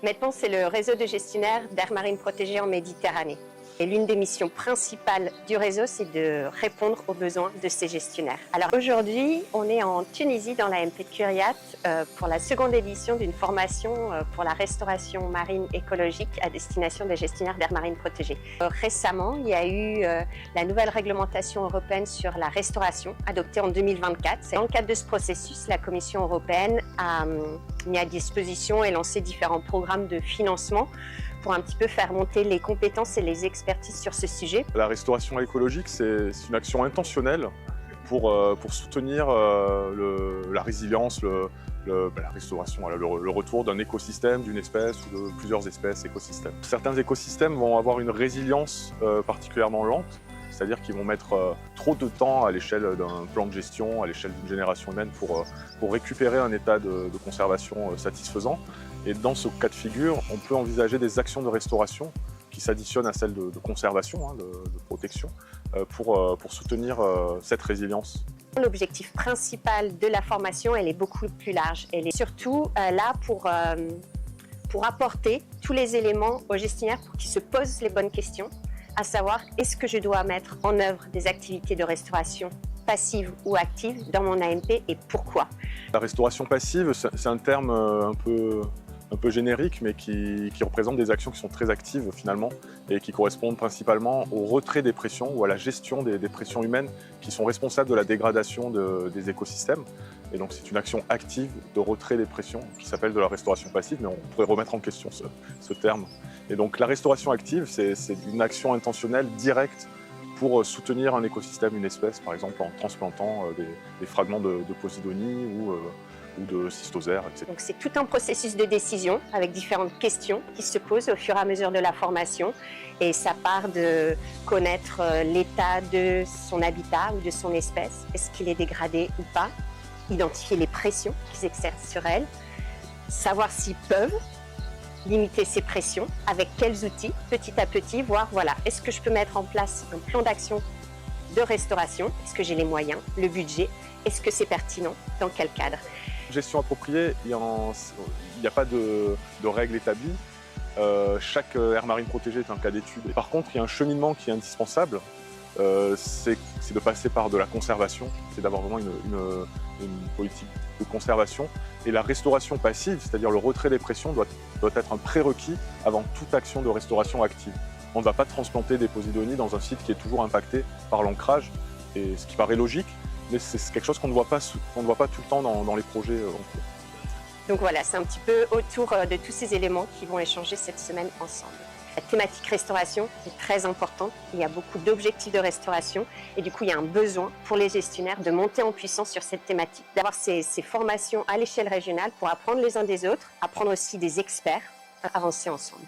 Medpons, c'est le réseau de gestionnaires d'aires marines protégées en Méditerranée. Et l'une des missions principales du réseau, c'est de répondre aux besoins de ces gestionnaires. Alors aujourd'hui, on est en Tunisie, dans la MP de Curiat, pour la seconde édition d'une formation pour la restauration marine écologique à destination des gestionnaires d'aires marines protégées. Récemment, il y a eu la nouvelle réglementation européenne sur la restauration, adoptée en 2024. Dans le cadre de ce processus, la Commission européenne a mis à disposition et lancé différents programmes de financement pour un petit peu faire monter les compétences et les expertises sur ce sujet. La restauration écologique, c'est une action intentionnelle pour soutenir la résilience, la restauration, le retour d'un écosystème, d'une espèce ou de plusieurs espèces écosystèmes. Certains écosystèmes vont avoir une résilience particulièrement lente, c'est-à-dire qu'ils vont mettre trop de temps à l'échelle d'un plan de gestion, à l'échelle d'une génération humaine pour récupérer un état de conservation satisfaisant. Et dans ce cas de figure, on peut envisager des actions de restauration qui s'additionnent à celles de conservation, de protection, pour soutenir cette résilience. L'objectif principal de la formation, elle est beaucoup plus large. Elle est surtout là pour apporter tous les éléments aux gestionnaires pour qu'ils se posent les bonnes questions, à savoir, est-ce que je dois mettre en œuvre des activités de restauration passive ou active dans mon AMP et pourquoi? La restauration passive, c'est un terme un peu générique, mais qui représente des actions qui sont très actives finalement et qui correspondent principalement au retrait des pressions ou à la gestion des pressions humaines qui sont responsables de la dégradation des écosystèmes. Et donc c'est une action active de retrait des pressions qui s'appelle de la restauration passive, mais on pourrait remettre en question ce terme. Et donc la restauration active, c'est une action intentionnelle directe pour soutenir un écosystème, une espèce, par exemple en transplantant des fragments de Posidonie ou de cystosère, etc. Donc c'est tout un processus de décision avec différentes questions qui se posent au fur et à mesure de la formation. Et ça part de connaître l'état de son habitat ou de son espèce. Est-ce qu'il est dégradé ou pas? Identifier les pressions qui s'exercent sur elle. Savoir s'ils peuvent limiter ces pressions, avec quels outils, petit à petit, voir, voilà, est-ce que je peux mettre en place un plan d'action de restauration? Est-ce que j'ai les moyens, le budget? Est-ce que c'est pertinent? Dans quel cadre? Gestion appropriée, il n'y a pas de règles établies. Chaque aire marine protégée est un cas d'étude. Par contre, il y a un cheminement qui est indispensable, c'est de passer par de la conservation, c'est d'avoir vraiment une politique de conservation. Et la restauration passive, c'est-à-dire le retrait des pressions, doit être un prérequis avant toute action de restauration active. On ne va pas transplanter des Posidonies dans un site qui est toujours impacté par l'ancrage, et ce qui paraît logique, mais c'est quelque chose qu'on ne voit pas tout le temps dans les projets en cours. Donc voilà, c'est un petit peu autour de tous ces éléments qui vont échanger cette semaine ensemble. La thématique restauration est très importante, il y a beaucoup d'objectifs de restauration et du coup il y a un besoin pour les gestionnaires de monter en puissance sur cette thématique, d'avoir ces formations à l'échelle régionale pour apprendre les uns des autres, apprendre aussi des experts, avancer ensemble.